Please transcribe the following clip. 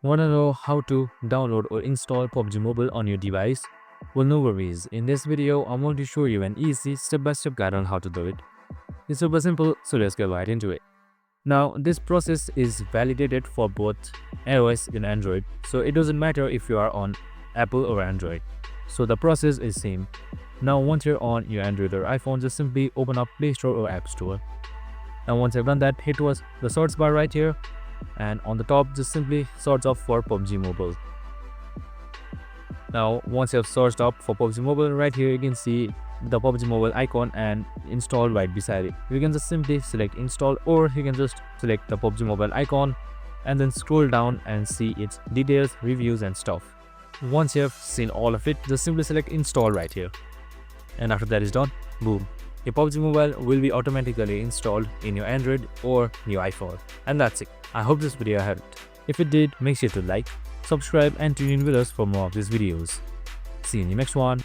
Wanna know how to download or install PUBG Mobile on your device? Well, no worries. In this video, I'm going to show you an easy step-by-step guide on how to do it. It's super simple, so let's get right into it. Now, this process is validated for both iOS and Android, so it doesn't matter if you are on Apple or Android. So the process is same. Now, once you're on your Android or iPhone, just simply open up Play Store or App Store. Now, once you've done that, hit towards the search bar right here, and on the top just simply search up for PUBG Mobile. Now once you have searched up for PUBG Mobile, right here you can see the PUBG Mobile icon and install right beside it. You can just simply select install, or you can just select the PUBG Mobile icon and then scroll down and see its details, reviews and stuff. Once you have seen all of it, just simply select install right here, and after that is done, boom, your PUBG Mobile will be automatically installed in your Android or your iPhone. And that's it. I hope this video helped. If it did, make sure to like, subscribe and tune in with us for more of these videos. See you in the next one.